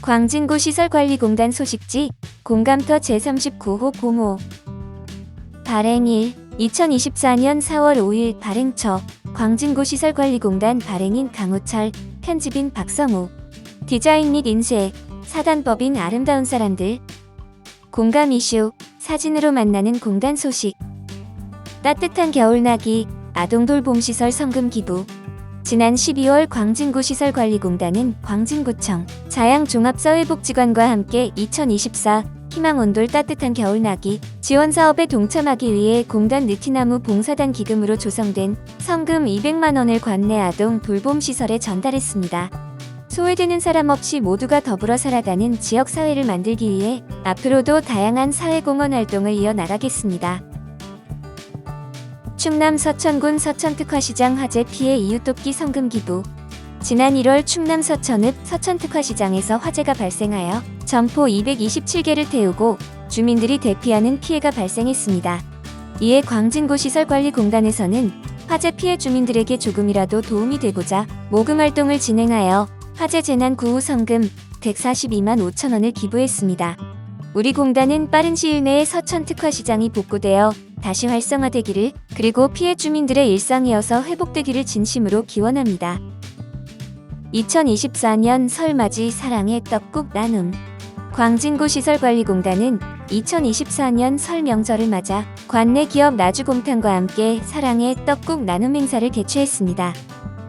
광진구 시설관리공단 소식지 공감터 제39호 공호 발행 1. 2024년 4월 5일 발행처 광진구 시설관리공단 발행인 강우철, 편집인 박성우, 디자인 및 인쇄, 사단법인 아름다운 사람들. 공감 이슈, 사진으로 만나는 공단 소식. 따뜻한 겨울나기, 아동돌봄시설 성금 기부. 지난 12월 광진구 시설관리공단은 광진구청, 자양종합사회복지관과 함께 2024 희망온돌 따뜻한 겨울나기 지원사업에 동참하기 위해 공단 느티나무 봉사단 기금으로 조성된 성금 200만원을 관내 아동 돌봄시설에 전달했습니다. 소외되는 사람 없이 모두가 더불어 살아가는 지역사회를 만들기 위해 앞으로도 다양한 사회공헌 활동을 이어나가겠습니다. 충남 서천군 서천특화시장 화재 피해 이웃 돕기 성금 기부. 지난 1월 충남 서천읍 서천특화시장에서 화재가 발생하여 점포 227개를 태우고 주민들이 대피하는 피해가 발생했습니다. 이에 광진구 시설관리공단에서는 화재 피해 주민들에게 조금이라도 도움이 되고자 모금 활동을 진행하여 화재 재난 구후 성금 142만 5천원을 기부했습니다. 우리 공단은 빠른 시일 내에 서천특화시장이 복구되어 다시 활성화되기를, 그리고 피해 주민들의 일상이 어서 회복되기를 진심으로 기원합니다. 2024년 설맞이 사랑의 떡국 나눔. 광진구 시설관리공단은 2024년 설 명절을 맞아 관내 기업 나주곰탕과 함께 사랑의 떡국 나눔 행사를 개최했습니다.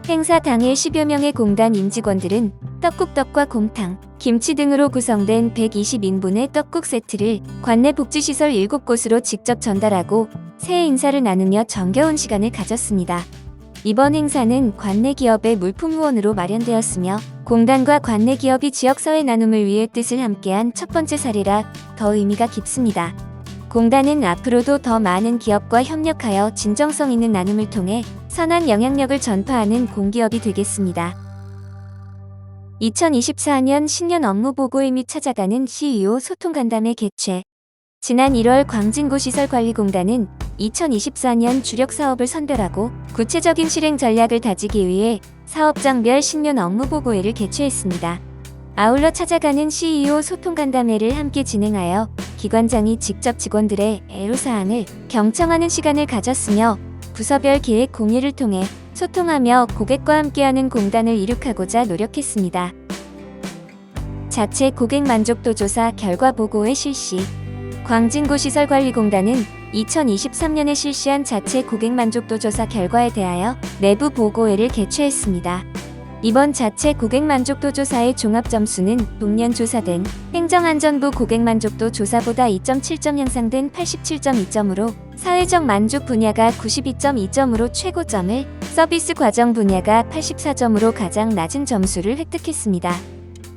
행사 당일 10여 명의 공단 임직원들은 떡국떡과 곰탕, 김치 등으로 구성된 120인분의 떡국 세트를 관내 복지시설 7곳으로 직접 전달하고 새해 인사를 나누며 정겨운 시간을 가졌습니다. 이번 행사는 관내 기업의 물품 후원으로 마련되었으며 공단과 관내 기업이 지역사회 나눔을 위해 뜻을 함께한 첫 번째 사례라 더 의미가 깊습니다. 공단은 앞으로도 더 많은 기업과 협력하여 진정성 있는 나눔을 통해 선한 영향력을 전파하는 공기업이 되겠습니다. 2024년 신년 업무 보고회 및 찾아가는 CEO 소통간담회 개최. 지난 1월 광진구 시설관리공단은 2024년 주력 사업을 선별하고 구체적인 실행 전략을 다지기 위해 사업장별 신년 업무 보고회를 개최했습니다. 아울러 찾아가는 CEO 소통간담회를 함께 진행하여 기관장이 직접 직원들의 애로사항을 경청하는 시간을 가졌으며 부서별 계획 공유를 통해 소통하며 고객과 함께하는 공단을 이룩하고자 노력했습니다. 자체 고객 만족도 조사 결과 보고회 실시. 광진구 시설관리공단은 2023년에 실시한 자체 고객 만족도 조사 결과에 대하여 내부 보고회를 개최했습니다. 이번 자체 고객 만족도 조사의 종합 점수는 동년 조사된 행정안전부 고객 만족도 조사보다 2.7점 향상된 87.2점으로 사회적 만족 분야가 92.2점으로 최고점을, 서비스 과정 분야가 84점으로 가장 낮은 점수를 획득했습니다.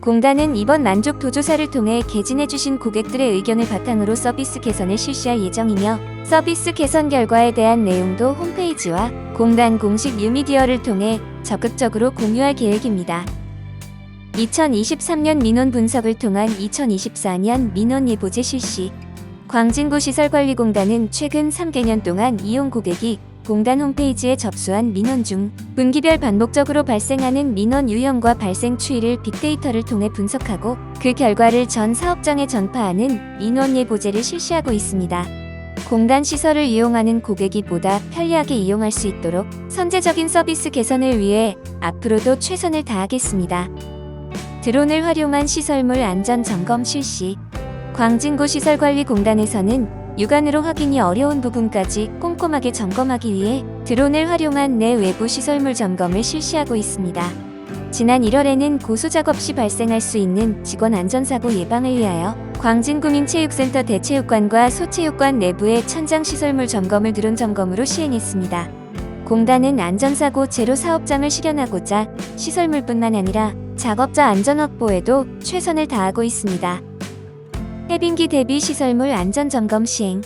공단은 이번 만족도 조사를 통해 개진해주신 고객들의 의견을 바탕으로 서비스 개선을 실시할 예정이며 서비스 개선 결과에 대한 내용도 홈페이지와 공단 공식 뉴미디어를 통해 적극적으로 공유할 계획입니다. 2023년 민원 분석을 통한 2024년 민원 예보제 실시. 광진구 시설관리공단은 최근 3개년 동안 이용 고객이 공단 홈페이지에 접수한 민원 중 분기별 반복적으로 발생하는 민원 유형과 발생 추이를 빅데이터를 통해 분석하고 그 결과를 전 사업장에 전파하는 민원 예보제를 실시하고 있습니다. 공단 시설을 이용하는 고객이 보다 편리하게 이용할 수 있도록 선제적인 서비스 개선을 위해 앞으로도 최선을 다하겠습니다. 드론을 활용한 시설물 안전 점검 실시. 광진구 시설관리공단에서는 육안으로 확인이 어려운 부분까지 꼼꼼하게 점검하기 위해 드론을 활용한 내외부 시설물 점검을 실시하고 있습니다. 지난 1월에는 고소작업 시 발생할 수 있는 직원 안전사고 예방을 위하여 광진구민체육센터 대체육관과 소체육관 내부의 천장 시설물 점검을 드론 점검으로 시행했습니다. 공단은 안전사고 제로 사업장을 실현하고자 시설물뿐만 아니라 작업자 안전 확보에도 최선을 다하고 있습니다. 해빙기 대비 시설물 안전점검 시행.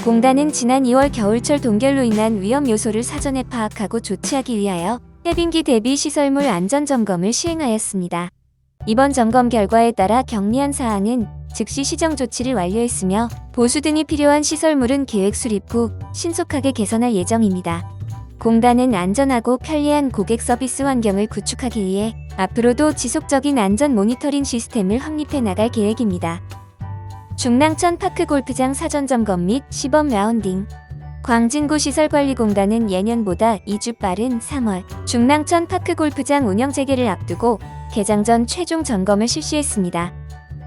공단은 지난 2월 겨울철 동결로 인한 위험 요소를 사전에 파악하고 조치하기 위하여 해빙기 대비 시설물 안전점검을 시행하였습니다. 이번 점검 결과에 따라 경미한 사항은 즉시 시정 조치를 완료했으며 보수 등이 필요한 시설물은 계획 수립 후 신속하게 개선할 예정입니다. 공단은 안전하고 편리한 고객 서비스 환경을 구축하기 위해 앞으로도 지속적인 안전 모니터링 시스템을 확립해 나갈 계획입니다. 중랑천 파크 골프장 사전 점검 및 시범 라운딩. 광진구 시설관리공단은 예년보다 2주 빠른 3월 중랑천 파크 골프장 운영 재개를 앞두고 개장 전 최종 점검을 실시했습니다.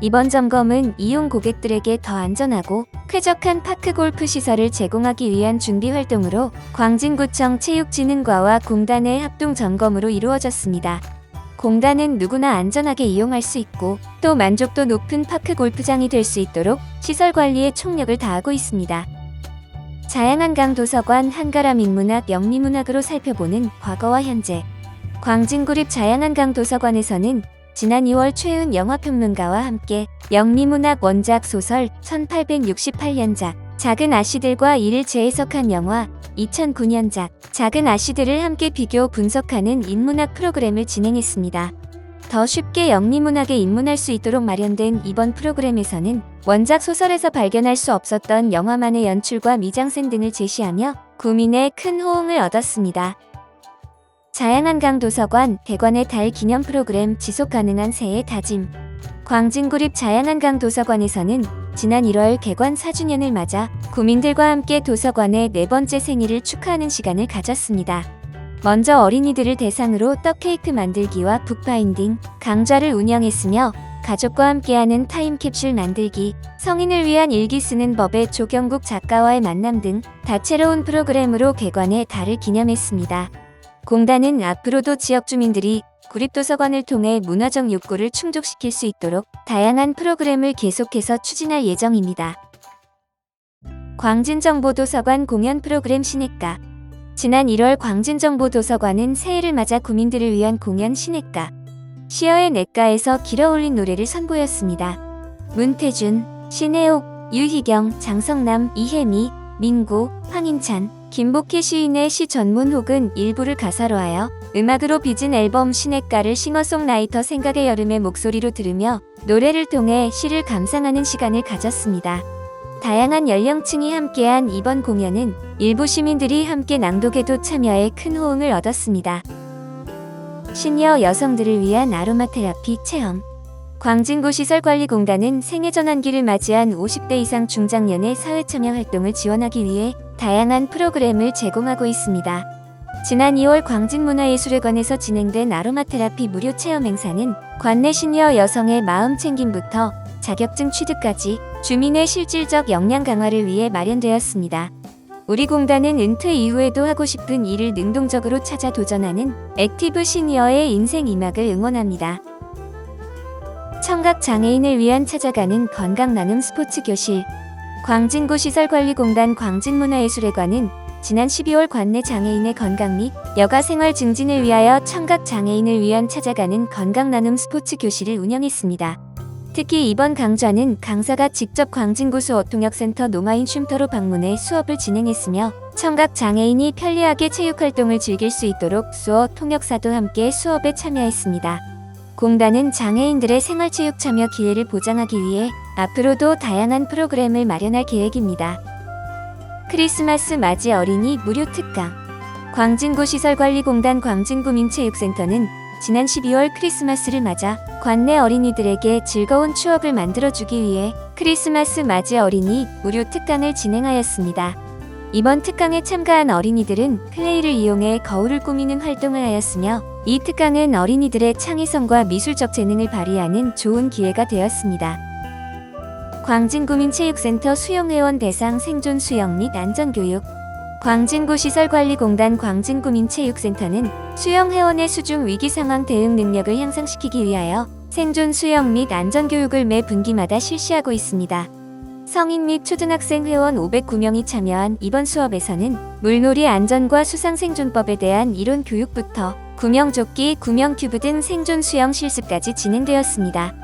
이번 점검은 이용 고객들에게 더 안전하고 쾌적한 파크 골프 시설을 제공하기 위한 준비 활동으로 광진구청 체육진흥과와 공단의 합동 점검으로 이루어졌습니다. 공단은 누구나 안전하게 이용할 수 있고 또 만족도 높은 파크 골프장이 될 수 있도록 시설 관리에 총력을 다하고 있습니다. 자양한강 도서관 한가람 인문학 영미문학으로 살펴보는 과거와 현재. 광진구립 자양한강 도서관에서는 지난 2월 최은 영화평론가와 함께 영미문학 원작 소설 1868년작 작은 아씨들과 이를 재해석한 영화 2009년작 작은 아씨들을 함께 비교 분석하는 인문학 프로그램을 진행했습니다. 더 쉽게 영미문학에 입문할 수 있도록 마련된 이번 프로그램에서는 원작 소설에서 발견할 수 없었던 영화만의 연출과 미장센 등을 제시하며 구민의 큰 호응을 얻었습니다. 자양한강 도서관 대관의 달 기념 프로그램 지속가능한 새해 다짐. 광진구립 자양한강 도서관에서는 지난 1월 개관 4주년을 맞아 구민들과 함께 도서관의 4번째 생일을 축하하는 시간을 가졌습니다. 먼저 어린이들을 대상으로 떡케이크 만들기와 북바인딩, 강좌를 운영했으며 가족과 함께하는 타임캡슐 만들기, 성인을 위한 일기 쓰는 법의 조경국 작가와의 만남 등 다채로운 프로그램으로 개관의 달을 기념했습니다. 공단은 앞으로도 지역 주민들이 구립도서관을 통해 문화적 욕구를 충족시킬 수 있도록 다양한 프로그램을 계속해서 추진할 예정입니다. 광진정보도서관 공연 프로그램 신예가. 지난 1월 광진정보도서관은 새해를 맞아 구민들을 위한 공연 신예가 시어의 냇가에서 길어올린 노래를 선보였습니다. 문태준, 신혜옥, 유희경, 장성남, 이혜미, 민구, 황인찬, 김복희 시인의 시 전문 혹은 일부를 가사로 하여 음악으로 빚은 앨범 신예가를 싱어송라이터 생각의 여름의 목소리로 들으며 노래를 통해 시를 감상하는 시간을 가졌습니다. 다양한 연령층이 함께한 이번 공연은 일부 시민들이 함께 낭독에도 참여해 큰 호응을 얻었습니다. 시니어 여성들을 위한 아로마 테라피 체험. 광진구 시설관리공단은 생애 전환기를 맞이한 50대 이상 중장년의 사회참여 활동을 지원하기 위해 다양한 프로그램을 제공하고 있습니다. 지난 2월 광진문화예술회관에서 진행된 아로마 테라피 무료 체험 행사는 관내 시니어 여성의 마음 챙김부터 자격증 취득까지 주민의 실질적 역량 강화를 위해 마련되었습니다. 우리 공단은 은퇴 이후에도 하고 싶은 일을 능동적으로 찾아 도전하는 액티브 시니어의 인생 2막을 응원합니다. 청각 장애인을 위한 찾아가는 건강 나눔 스포츠 교실. 광진구 시설관리공단 광진문화예술회관은 지난 12월 관내 장애인의 건강 및 여가 생활 증진을 위하여 청각 장애인을 위한 찾아가는 건강 나눔 스포츠 교실을 운영했습니다. 특히 이번 강좌는 강사가 직접 광진구 수어통역센터 노마인 쉼터로 방문해 수업을 진행했으며 청각 장애인이 편리하게 체육활동을 즐길 수 있도록 수어 통역사도 함께 수업에 참여했습니다. 공단은 장애인들의 생활체육 참여 기회를 보장하기 위해 앞으로도 다양한 프로그램을 마련할 계획입니다. 크리스마스 맞이 어린이 무료 특강. 광진구 시설관리공단 광진구민체육센터는 지난 12월 크리스마스를 맞아 관내 어린이들에게 즐거운 추억을 만들어주기 위해 크리스마스 맞이 어린이 무료 특강을 진행하였습니다. 이번 특강에 참가한 어린이들은 클레이를 이용해 거울을 꾸미는 활동을 하였으며 이 특강은 어린이들의 창의성과 미술적 재능을 발휘하는 좋은 기회가 되었습니다. 광진구민체육센터 수영회원 대상 생존 수영 및 안전교육. 광진구 시설관리공단 광진구민체육센터는 수영회원의 수중 위기상황 대응 능력을 향상시키기 위하여 생존 수영 및 안전교육을 매 분기마다 실시하고 있습니다. 성인 및 초등학생 회원 509명이 참여한 이번 수업에서는 물놀이 안전과 수상생존법에 대한 이론 교육부터 구명조끼, 구명튜브 등 생존 수영 실습까지 진행되었습니다.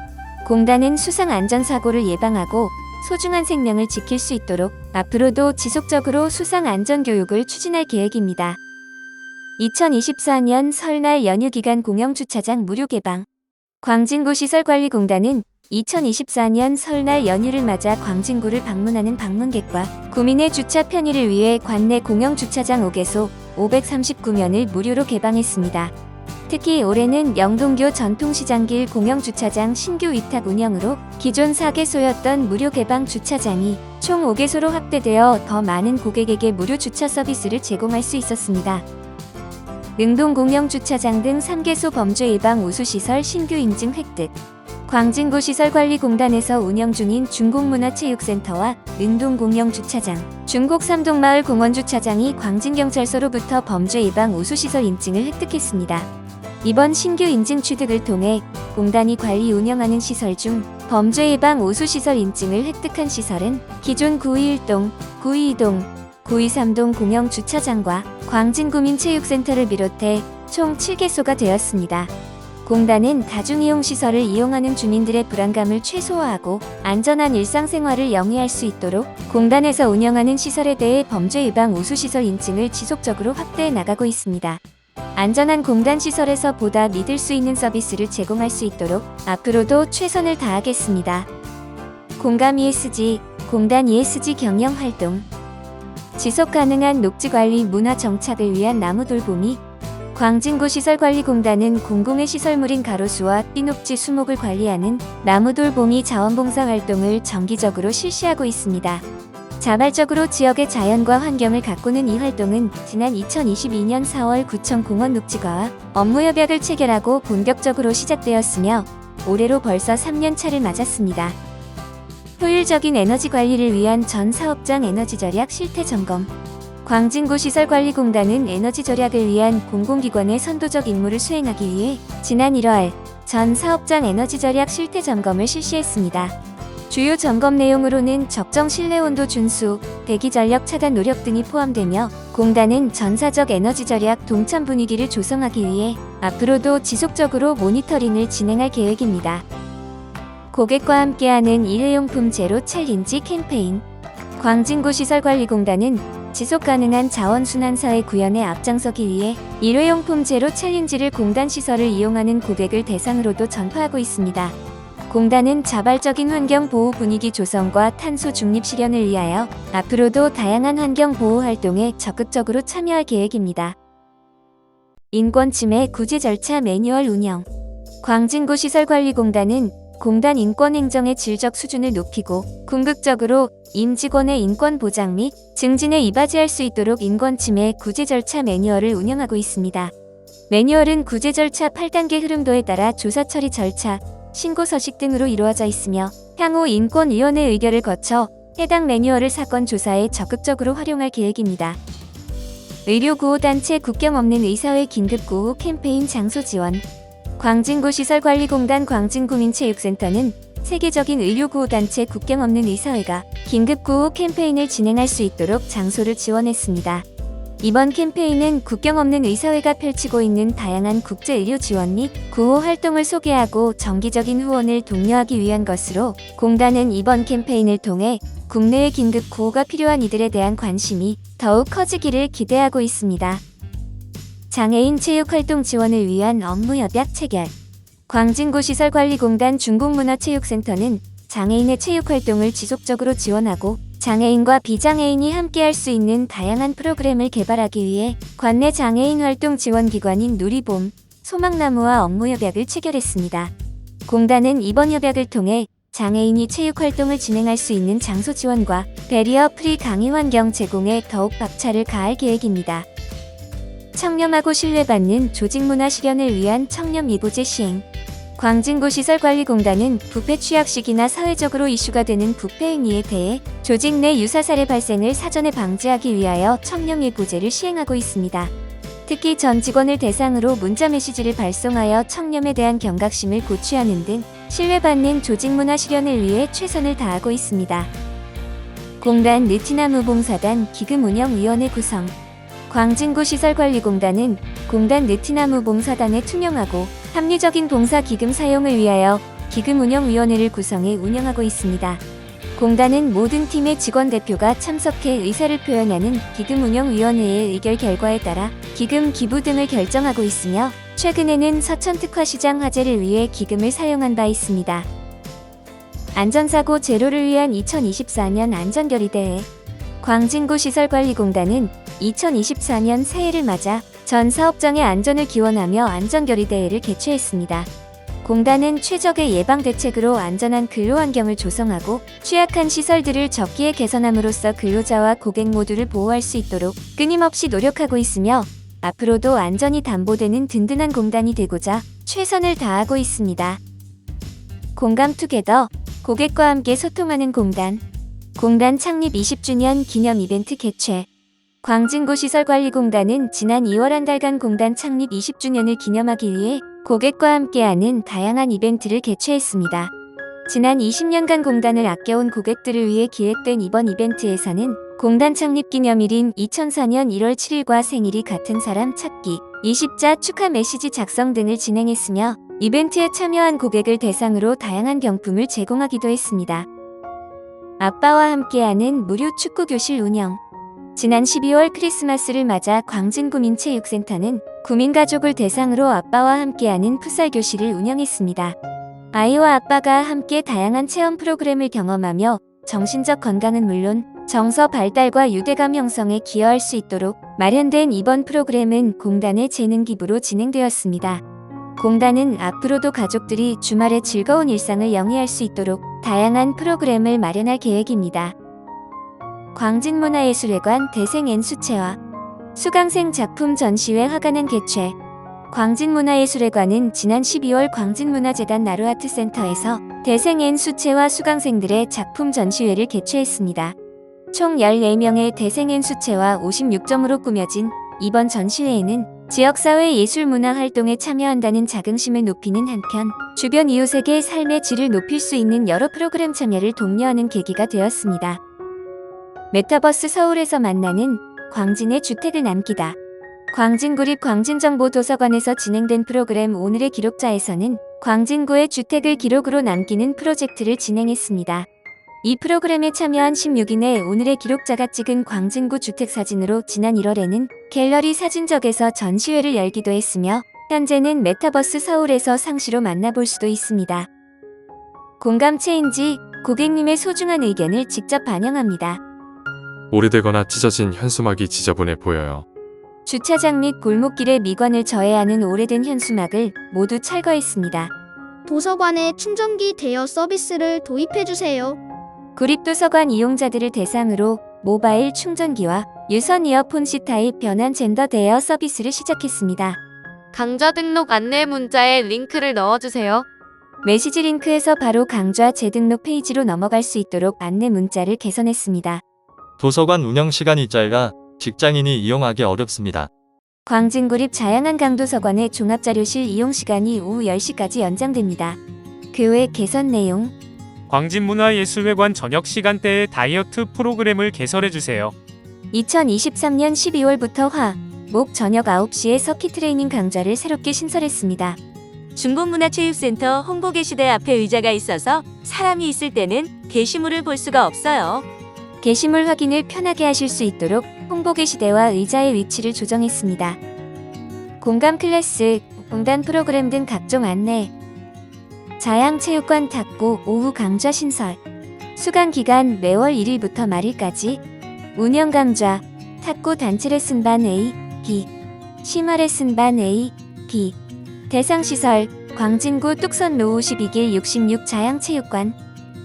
공단은 수상안전사고를 예방하고 소중한 생명을 지킬 수 있도록 앞으로도 지속적으로 수상안전교육을 추진할 계획입니다. 2024년 설날 연휴 기간 공영주차장 무료 개방. 광진구 시설관리공단은 2024년 설날 연휴를 맞아 광진구를 방문하는 방문객과 구민의 주차 편의를 위해 관내 공영 주차장 5개소 539면을 무료로 개방했습니다. 특히 올해는 영동교 전통시장길 공영주차장 신규 위탁 운영으로 기존 4개소였던 무료 개방 주차장이 총 5개소로 확대되어 더 많은 고객에게 무료 주차 서비스를 제공할 수 있었습니다. 능동 공영주차장 등 3개소 범죄 예방 우수시설 신규 인증 획득. 광진구 시설관리공단에서 운영 중인 중곡문화체육센터와 능동 공영주차장, 중곡 3동마을 공원주차장이 광진경찰서로부터 범죄 예방 우수시설 인증을 획득했습니다. 이번 신규 인증 취득을 통해 공단이 관리 운영하는 시설 중 범죄 예방 우수시설 인증을 획득한 시설은 기존 921동, 922동, 923동 공영주차장과 광진구민체육센터를 비롯해 총 7개소가 되었습니다. 공단은 다중이용시설을 이용하는 주민들의 불안감을 최소화하고 안전한 일상생활을 영위할 수 있도록 공단에서 운영하는 시설에 대해 범죄 예방 우수시설 인증을 지속적으로 확대해 나가고 있습니다. 안전한 공단 시설에서 보다 믿을 수 있는 서비스를 제공할 수 있도록 앞으로도 최선을 다하겠습니다. 공감 ESG, 공단 ESG 경영 활동. 지속 가능한 녹지관리 문화 정착을 위한 나무 돌보미. 광진구 시설관리공단은 공공의 시설물인 가로수와 띠녹지 수목을 관리하는 나무 돌보미 자원봉사 활동을 정기적으로 실시하고 있습니다. 자발적으로 지역의 자연과 환경을 가꾸는 이 활동은 지난 2022년 4월 구청 공원 녹지과와 업무 협약을 체결하고 본격적으로 시작되었으며 올해로 벌써 3년 차를 맞았습니다. 효율적인 에너지 관리를 위한 전 사업장 에너지 절약 실태 점검. 광진구 시설관리공단은 에너지 절약을 위한 공공기관의 선도적 임무를 수행하기 위해 지난 1월 전 사업장 에너지 절약 실태 점검을 실시했습니다. 주요 점검 내용으로는 적정 실내 온도 준수, 대기 전력 차단 노력 등이 포함되며 공단은 전사적 에너지 절약 동참 분위기를 조성하기 위해 앞으로도 지속적으로 모니터링을 진행할 계획입니다. 고객과 함께하는 일회용품 제로 챌린지 캠페인. 광진구 시설관리공단은 지속가능한 자원순환사회 구현에 앞장서기 위해 일회용품 제로 챌린지를 공단 시설을 이용하는 고객을 대상으로도 전파하고 있습니다. 공단은 자발적인 환경보호 분위기 조성과 탄소 중립 실현을 위하여 앞으로도 다양한 환경보호 활동에 적극적으로 참여할 계획입니다. 인권침해 구제 절차 매뉴얼 운영. 광진구 시설관리공단은 공단 인권행정의 질적 수준을 높이고 궁극적으로 임직원의 인권 보장 및 증진에 이바지할 수 있도록 인권침해 구제 절차 매뉴얼을 운영하고 있습니다. 매뉴얼은 구제 절차 8단계 흐름도에 따라 조사 처리 절차, 신고 서식 등으로 이루어져 있으며 향후 인권위원회 의결을 거쳐 해당 매뉴얼을 사건 조사에 적극적으로 활용할 계획입니다. 의료구호단체 국경 없는 의사회 긴급구호 캠페인 장소 지원. 광진구 시설관리공단 광진구민체육센터는 세계적인 의료구호단체 국경 없는 의사회가 긴급구호 캠페인을 진행할 수 있도록 장소를 지원했습니다. 이번 캠페인은 국경 없는 의사회가 펼치고 있는 다양한 국제 의료 지원 및 구호 활동을 소개하고 정기적인 후원을 독려하기 위한 것으로 공단은 이번 캠페인을 통해 국내에 긴급 구호가 필요한 이들에 대한 관심이 더욱 커지기를 기대하고 있습니다. 장애인 체육활동 지원을 위한 업무 협약 체결. 광진구 시설관리공단 중곡문화체육센터는 장애인의 체육활동을 지속적으로 지원하고 장애인과 비장애인이 함께할 수 있는 다양한 프로그램을 개발하기 위해 관내 장애인 활동 지원기관인 누리봄, 소망나무와 업무 협약을 체결했습니다. 공단은 이번 협약을 통해 장애인이 체육활동을 진행할 수 있는 장소 지원과 배리어 프리 강의 환경 제공에 더욱 박차를 가할 계획입니다. 청렴하고 신뢰받는 조직문화 실현을 위한 청렴 예보제 시행. 광진구 시설관리공단은 부패 취약 시기나 사회적으로 이슈가 되는 부패 행위에 대해 조직 내 유사 사례 발생을 사전에 방지하기 위하여 청렴 예보제를 시행하고 있습니다. 특히 전 직원을 대상으로 문자 메시지를 발송하여 청렴에 대한 경각심을 고취하는 등 신뢰받는 조직문화 실현을 위해 최선을 다하고 있습니다. 공단 느티나무 봉사단 기금운영위원회 구성. 광진구 시설관리공단은 공단 느티나무 봉사단의 투명하고 합리적인 봉사 기금 사용을 위하여 기금운영위원회를 구성해 운영하고 있습니다. 공단은 모든 팀의 직원 대표가 참석해 의사를 표현하는 기금운영위원회의 의결 결과에 따라 기금 기부 등을 결정하고 있으며 최근에는 서천특화시장 화재를 위해 기금을 사용한 바 있습니다. 안전사고 제로를 위한 2024년 안전결의대회. 광진구 시설관리공단은 2024년 새해를 맞아 전 사업장의 안전을 기원하며 안전결의대회를 개최했습니다. 공단은 최적의 예방 대책으로 안전한 근로환경을 조성하고 취약한 시설들을 적기에 개선함으로써 근로자와 고객 모두를 보호할 수 있도록 끊임없이 노력하고 있으며 앞으로도 안전이 담보되는 든든한 공단이 되고자 최선을 다하고 있습니다. 공감투게더, 고객과 함께 소통하는 공단. 공단 창립 20주년 기념 이벤트 개최. 광진구 시설관리공단은 지난 2월 한 달간 공단 창립 20주년을 기념하기 위해 고객과 함께하는 다양한 이벤트를 개최했습니다. 지난 20년간 공단을 아껴온 고객들을 위해 기획된 이번 이벤트에서는 공단 창립 기념일인 2004년 1월 7일과 생일이 같은 사람 찾기, 20자 축하 메시지 작성 등을 진행했으며 이벤트에 참여한 고객을 대상으로 다양한 경품을 제공하기도 했습니다. 아빠와 함께하는 무료 축구교실 운영. 지난 12월 크리스마스를 맞아 광진구민체육센터는 구민가족을 대상으로 아빠와 함께하는 풋살 교실을 운영했습니다. 아이와 아빠가 함께 다양한 체험 프로그램을 경험하며 정신적 건강은 물론 정서 발달과 유대감 형성에 기여할 수 있도록 마련된 이번 프로그램은 공단의 재능 기부로 진행되었습니다. 공단은 앞으로도 가족들이 주말에 즐거운 일상을 영위할 수 있도록 다양한 프로그램을 마련할 계획입니다. 광진문화예술회관 대생 수채화 수강생 작품 전시회 화가는 개최. 광진문화예술회관은 지난 12월 광진문화재단 나루아트센터에서 대생 수채화 수강생들의 작품 전시회를 개최했습니다. 총 14명의 대생 수채화 56점으로 꾸며진 이번 전시회에는 지역사회 예술문화 활동에 참여한다는 자긍심을 높이는 한편 주변 이웃에게 삶의 질을 높일 수 있는 여러 프로그램 참여를 독려하는 계기가 되었습니다. 메타버스 서울에서 만나는 광진의 주택을 남기다. 광진구립 광진정보도서관에서 진행된 프로그램 오늘의 기록자에서는 광진구의 주택을 기록으로 남기는 프로젝트를 진행했습니다. 이 프로그램에 참여한 16인의 오늘의 기록자가 찍은 광진구 주택사진으로 지난 1월에는 갤러리 사진적에서 전시회를 열기도 했으며 현재는 메타버스 서울에서 상시로 만나볼 수도 있습니다. 공감체인지, 고객님의 소중한 의견을 직접 반영합니다. 오래되거나 찢어진 현수막이 지저분해 보여요. 주차장 및 골목길의 미관을 저해하는 오래된 현수막을 모두 철거했습니다. 도서관에 충전기 대여 서비스를 도입해주세요. 구립도서관 이용자들을 대상으로 모바일 충전기와 유선 이어폰 C타입 변환 젠더 대여 서비스를 시작했습니다. 강좌 등록 안내 문자에 링크를 넣어주세요. 메시지 링크에서 바로 강좌 재등록 페이지로 넘어갈 수 있도록 안내 문자를 개선했습니다. 도서관 운영 시간이 짧아 직장인이 이용하기 어렵습니다. 광진구립 자양한 강도서관의 종합자료실 이용 시간이 오후 10시까지 연장됩니다. 그 외 개선 내용. 광진문화예술회관 저녁 시간대에 다이어트 프로그램을 개설해주세요. 2023년 12월부터 화, 목 저녁 9시에 서키 트레이닝 강좌를 새롭게 신설했습니다. 중국문화체육센터 홍보 게시대 앞에 의자가 있어서 사람이 있을 때는 게시물을 볼 수가 없어요. 게시물 확인을 편하게 하실 수 있도록 홍보 게시대와 의자의 위치를 조정했습니다. 공감 클래스, 공단 프로그램 등 각종 안내. 자양체육관 탁구 오후 강좌 신설. 수강 기간 매월 1일부터 말일까지. 운영 강좌, 탁구 단체 레슨반 A, B, 심화 레슨반 A, B. 대상 시설, 광진구 뚝선로 52길 66 자양체육관.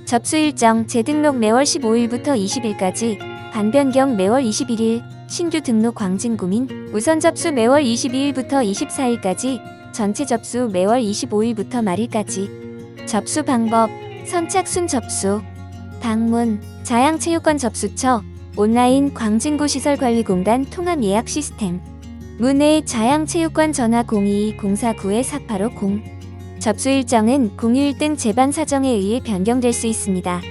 접수 일정, 재등록 매월 15일부터 20일까지, 반변경 매월 21일, 신규 등록 광진구민, 우선 접수 매월 22일부터 24일까지, 전체 접수 매월 25일부터 말일까지. 접수 방법, 선착순 접수, 방문, 자양체육관 접수처, 온라인 광진구 시설관리공단 통합 예약 시스템, 문의 자양체육관 전화 02-049-4850. 접수 일정은 공휴일 등 제반 사정에 의해 변경될 수 있습니다.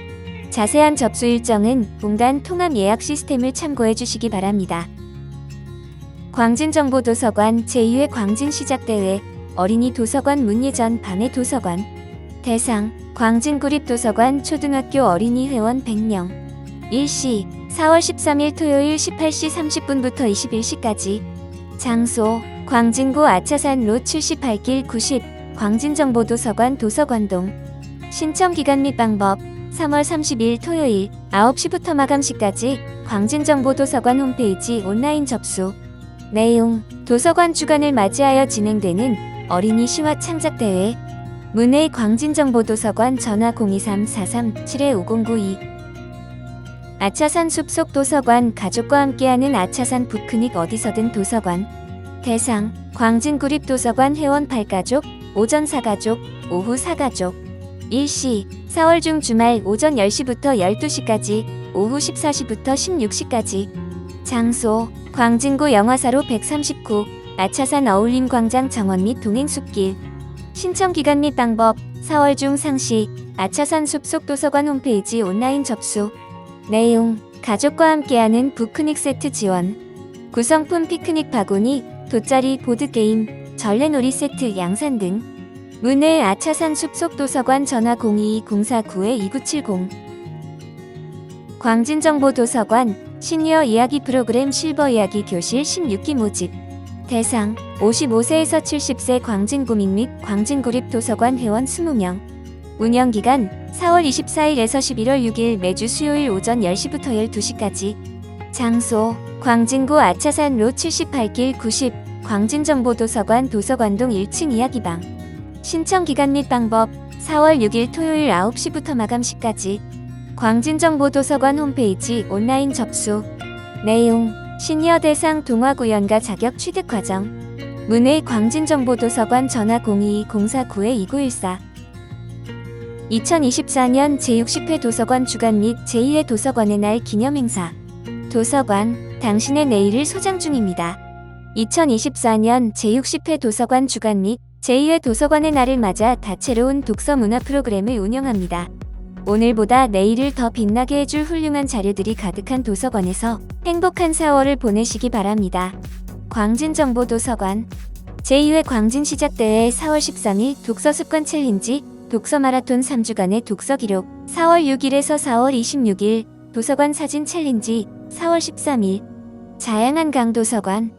자세한 접수 일정은 공단 통합 예약 시스템을 참고해 주시기 바랍니다. 광진정보도서관 제2회 광진시작대회 어린이 도서관 문예전 밤의 도서관. 대상 광진구립도서관 초등학교 어린이 회원 100명. 일시 4월 13일 토요일 18시 30분부터 21시까지. 장소 광진구 아차산로 78길 90 광진정보도서관 도서관동. 신청 기간 및 방법 3월 30일 토요일 9시부터 마감 시까지 광진정보도서관 홈페이지 온라인 접수. 내용: 도서관 주간을 맞이하여 진행되는 어린이 시와 창작대회. 문의 광진정보도서관 전화 023-43-7-5092. 아차산 숲속 도서관 가족과 함께하는 아차산 북크닉 어디서든 도서관. 대상: 광진구립도서관 회원 8가족, 오전 4가족, 오후 4가족. 일시: 4월 중 주말 오전 10시부터 12시까지, 오후 14시부터 16시까지. 장소: 광진구 영화사로 139, 아차산 어울림광장 정원 및 동행숲길. 신청기간 및 방법: 4월 중 상시, 아차산 숲속 도서관 홈페이지 온라인 접수. 내용: 가족과 함께하는 북크닉 세트 지원. 구성품: 피크닉 바구니, 돗자리, 보드게임, 전래놀이 세트, 양산 등. 문의 아차산 숲속 도서관 전화 022-049-2970. 광진정보도서관 시니어 이야기 프로그램 실버 이야기 교실 16기 모집. 대상: 55세에서 70세 광진구민 및 광진구립도서관 회원 20명. 운영기간: 4월 24일에서 11월 6일 매주 수요일 오전 10시부터 12시까지. 장소: 광진구 아차산 로 78길 90, 광진정보도서관 도서관동 1층 이야기방. 신청기간 및 방법: 4월 6일 토요일 9시부터 마감 시까지. 광진정보도서관 홈페이지 온라인 접수. 내용: 시니어 대상 동화 구연가 자격 취득 과정. 문의 광진정보도서관 전화 022-049-2914. 2024년 제60회 도서관 주간 및 제2회 도서관의 날 기념행사. 도서관, 당신의 내일을 소장 중입니다. 2024년 제60회 도서관 주간 및 제2회 도서관의 날을 맞아 다채로운 독서 문화 프로그램을 운영합니다. 오늘보다 내일을 더 빛나게 해줄 훌륭한 자료들이 가득한 도서관에서 행복한 4월을 보내시기 바랍니다. 광진정보도서관 제2회 광진시작대회 4월 13일 독서습관 챌린지 독서 마라톤 3주간의 독서 기록. 4월 6일에서 4월 26일 도서관 사진 챌린지. 4월 13일 자양한 강도서관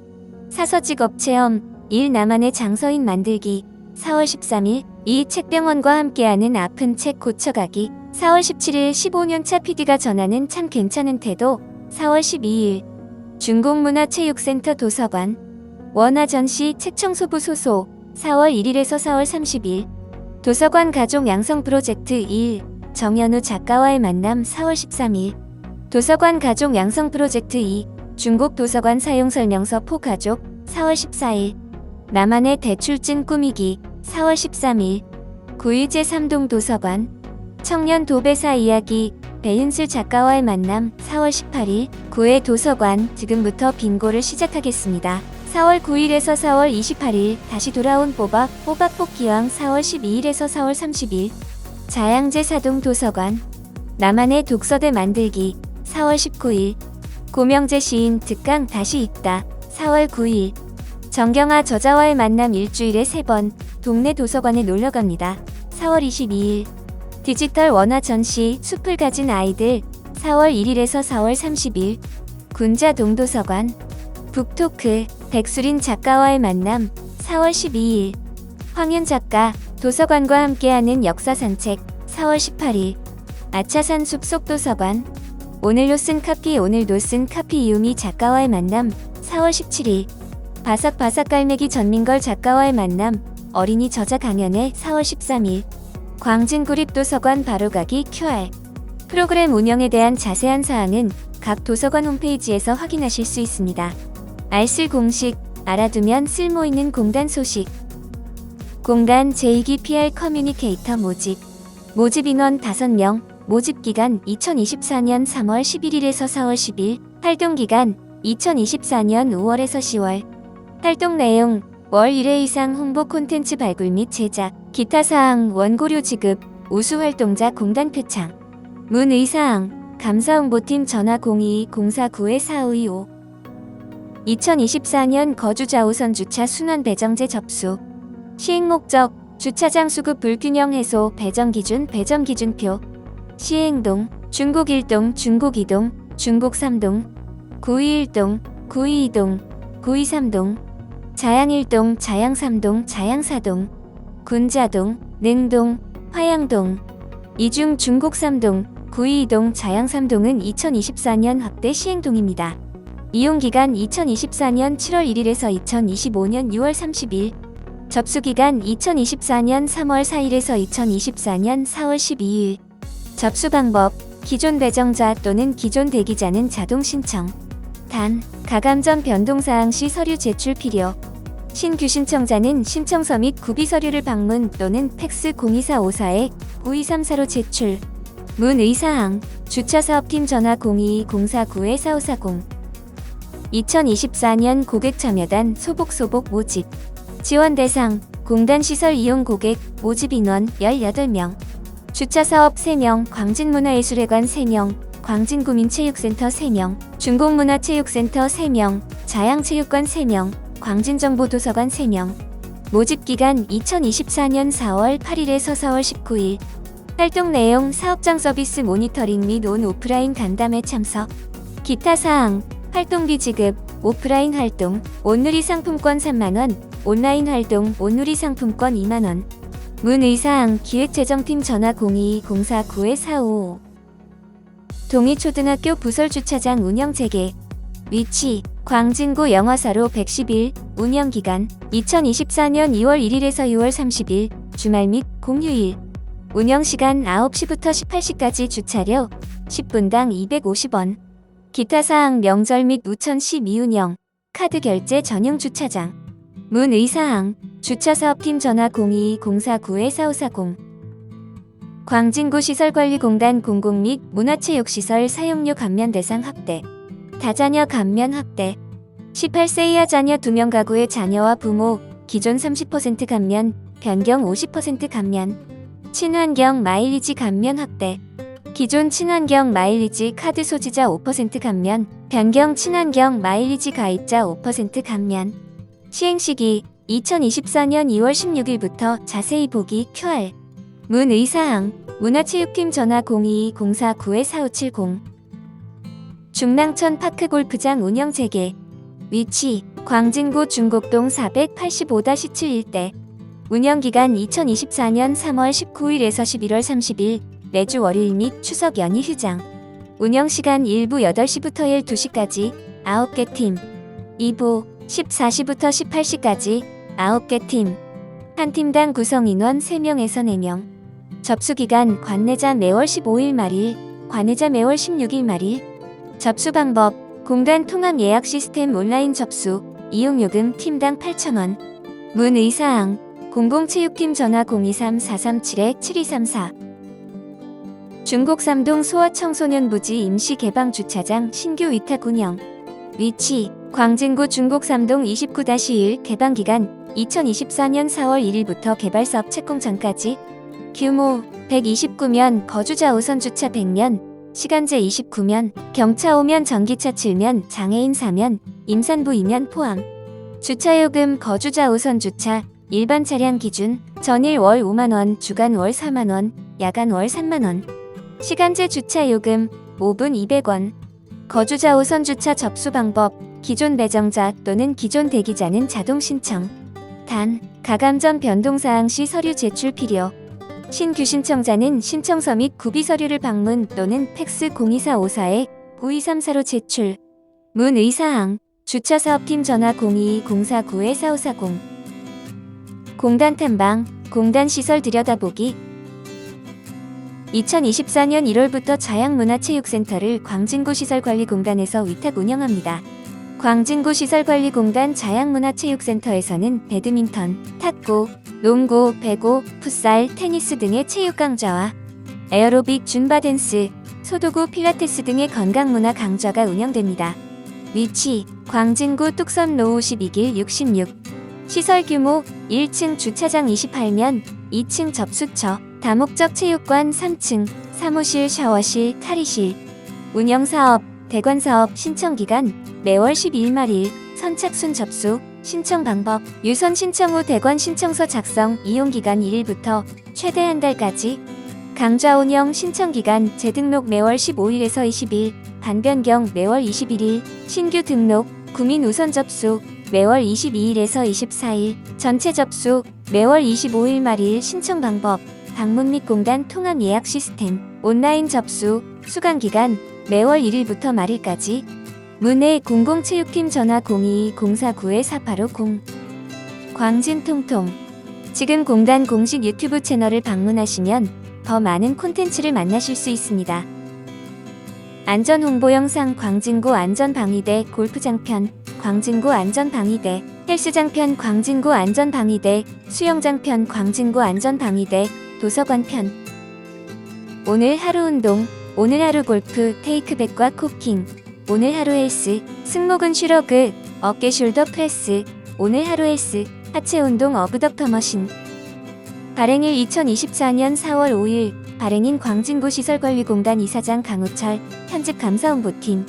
사서직업 체험 1 나만의 장서인 만들기. 4월 13일 이 책병원과 함께하는 아픈 책 고쳐가기. 4월 17일 15년차 PD가 전하는 참 괜찮은 태도. 4월 12일 중공문화체육센터 도서관 원화전시 책청소부 소소. 4월 1일에서 4월 30일 도서관 가족 양성 프로젝트 1 정연우 작가와의 만남. 4월 13일 도서관 가족 양성 프로젝트 2 중국 도서관 사용설명서 포 가족. 4월 14일 나만의 대출증 꾸미기. 4월 13일 구의제 3동 도서관 청년 도배사 이야기 배윤슬 작가와의 만남. 4월 18일 9회 도서관 지금부터 빙고를 시작하겠습니다. 4월 9일에서 4월 28일 다시 돌아온 뽀박 뽑기왕. 4월 12일에서 4월 30일 자양제 사동 도서관 나만의 독서대 만들기. 4월 19일 고명재 시인 특강 다시 읽다. 4월 9일 정경아 저자와의 만남 일주일에 3번 동네 도서관에 놀러갑니다. 4월 22일 디지털 원화 전시 숲을 가진 아이들. 4월 1일에서 4월 30일 군자동 도서관 북토크 백수린 작가와의 만남. 4월 12일 황윤 작가 도서관과 함께하는 역사 산책. 4월 18일 아차산 숲속 도서관 오늘도 쓴 카피 이유미 작가와의 만남. 4월 17일 바삭바삭 깔매기 전민걸 작가와의 만남 어린이 저자 강연회. 4월 13일 광진구립도서관 바로가기 QR 프로그램 운영에 대한 자세한 사항은 각 도서관 홈페이지에서 확인하실 수 있습니다. 알쓸 공식 알아두면 쓸모있는 공단 소식. 공단 제2기 PR 커뮤니케이터 모집 인원 5명. 모집기간 2024년 3월 11일에서 4월 10일. 활동기간 2024년 5월에서 10월. 활동 내용 월 1회 이상 홍보 콘텐츠 발굴 및 제작, 기타 사항, 원고료 지급, 우수 활동자 공단 표창. 문의사항 감사홍보팀 전화 02-049-4525. 2024년 거주자 우선 주차 순환 배정제 접수. 시행 목적 주차장 수급 불균형 해소 배정 기준표. 시행동 중곡 1동 중곡 2동 중곡 3동 구의 1동 구의 2동 구의 3동 자양 1동 자양 3동 자양 4동 군자동 능동 화양동 이 중 중곡 3동, 구이 2동, 자양 3동은 2024년 확대 시행동입니다. 이용기간 2024년 7월 1일에서 2025년 6월 30일, 접수기간 2024년 3월 4일에서 2024년 4월 12일. 접수 방법, 기존 배정자 또는 기존 대기자는 자동 신청. 단, 가감 전 변동사항 시 서류 제출 필요. 신규 신청자는 신청서 및 구비 서류를 방문 또는 팩스 02454-5234로 제출. 문의사항, 주차사업팀 전화 02-049-4540. 2024년 고객 참여단 소복 모집. 지원 대상, 공단 시설 이용 고객, 모집 인원 18명. 주차사업 3명, 광진문화예술회관 3명, 광진구민체육센터 3명, 중곡문화체육센터 3명, 자양체육관 3명, 광진정보도서관 3명. 모집기간 2024년 4월 8일에서 4월 19일. 활동 내용, 사업장 서비스 모니터링 및 온 오프라인 간담회 참석. 기타 사항, 활동비 지급, 오프라인 활동, 온누리 상품권 3만원, 온라인 활동, 온누리 상품권 2만원. 문의사항, 기획재정팀 전화 02-049-4555. 동이초등학교 부설주차장 운영 재개. 위치, 광진구 영화사로 111, 운영기간 2024년 2월 1일에서 6월 30일, 주말 및 공휴일. 운영시간 9시부터 18시까지. 주차료 10분당 250원. 기타사항, 명절 및 우천시 미운영, 카드 결제 전용 주차장. 문의사항, 주차사업팀 전화 02-049-4540. 광진구 시설관리공단 공공 및 문화체육시설 사용료 감면 대상 확대. 다자녀 감면 확대. 18세 이하 자녀 2명 가구의 자녀와 부모, 기존 30% 감면, 변경 50% 감면. 친환경 마일리지 감면 확대. 기존 친환경 마일리지 카드 소지자 5% 감면, 변경 친환경 마일리지 가입자 5% 감면. 시행시기 2024년 2월 16일부터. 자세히 보기 QR. 문의사항, 문화체육팀 전화 02-049-4570. 중랑천 파크골프장 운영 재개. 위치, 광진구 중곡동 485-7 일대. 운영기간 2024년 3월 19일에서 11월 30일, 매주 월요일 및 추석 연휴 휴장. 운영시간 1부 8시부터 12시까지, 9개 팀. 2부, 14시부터 18시까지, 9개 팀. 한 팀당 구성인원 3명에서 4명. 접수기간 관내자 매월 15일 말일, 관외자 매월 16일 말일. 접수 방법, 공단 통합 예약 시스템 온라인 접수, 이용요금 팀당 8,000원. 문의사항, 공공체육팀 전화 023-437-7234. 중곡 3동 소아청소년부지 임시개방주차장 신규 위탁 운영. 위치, 광진구 중곡 3동 29-1. 개방기간 2024년 4월 1일부터 개발사업 채공장까지. 규모 129면, 거주자 우선 주차 100면, 시간제 29면, 경차 5면, 전기차 7면, 장애인 4면, 임산부 2면 포함. 주차요금, 거주자 우선 주차, 일반 차량 기준, 전일 월 5만원, 주간 월 4만원, 야간 월 3만원. 시간제 주차요금, 5분 200원. 거주자 우선 주차 접수 방법, 기존 배정자 또는 기존 대기자는 자동 신청. 단, 가감 전 변동사항 시 서류 제출 필요. 신규 신청자는 신청서 및 구비 서류를 방문 또는 팩스 02454-5234로 제출. 문의사항, 주차사업팀 전화 02-049-4540. 공단 탐방, 공단 시설 들여다보기. 2024년 1월부터 자양문화체육센터를 광진구 시설관리공단에서 위탁 운영합니다. 광진구 시설관리공단 자양문화체육센터에서는 배드민턴, 탁구, 농구, 배구, 풋살, 테니스 등의 체육 강좌와 에어로빅, 줌바 댄스, 소도구, 필라테스 등의 건강문화 강좌가 운영됩니다. 위치, 광진구 뚝섬로 52길 66. 시설 규모, 1층 주차장 28면, 2층 접수처, 다목적 체육관 3층, 사무실, 샤워실, 탈의실. 운영사업, 대관사업. 신청기간, 매월 12일 말일. 선착순 접수. 신청 방법, 유선 신청 후 대관 신청서 작성. 이용기간 1일부터 최대 한 달까지. 강좌 운영 신청기간, 재등록 매월 15일에서 20일, 반변경 매월 21일, 신규 등록, 구민 우선 접수 매월 22일에서 24일, 전체 접수 매월 25일 말일. 신청 방법, 방문 및 공단 통합 예약 시스템, 온라인 접수, 수강 기간 매월 1일부터 말일까지. 문의 공공체육팀 전화 022-049-4850. 광진 통통. 지금 공단 공식 유튜브 채널을 방문하시면 더 많은 콘텐츠를 만나실 수 있습니다. 안전 홍보 영상 광진구 안전방위대 골프장편, 광진구 안전방위대, 헬스장편 광진구 안전방위대, 수영장편 광진구 안전방위대, 도서관편. 오늘 하루 운동, 오늘 하루 골프, 테이크백과 코킹, 오늘 하루 헬스, 승모근 슈러그, 어깨 숄더 프레스, 오늘 하루 헬스, 하체 운동 어브덕터 머신. 발행일 2024년 4월 5일, 발행인 광진구 시설관리공단 이사장 강우철, 편집 감사홍보팀.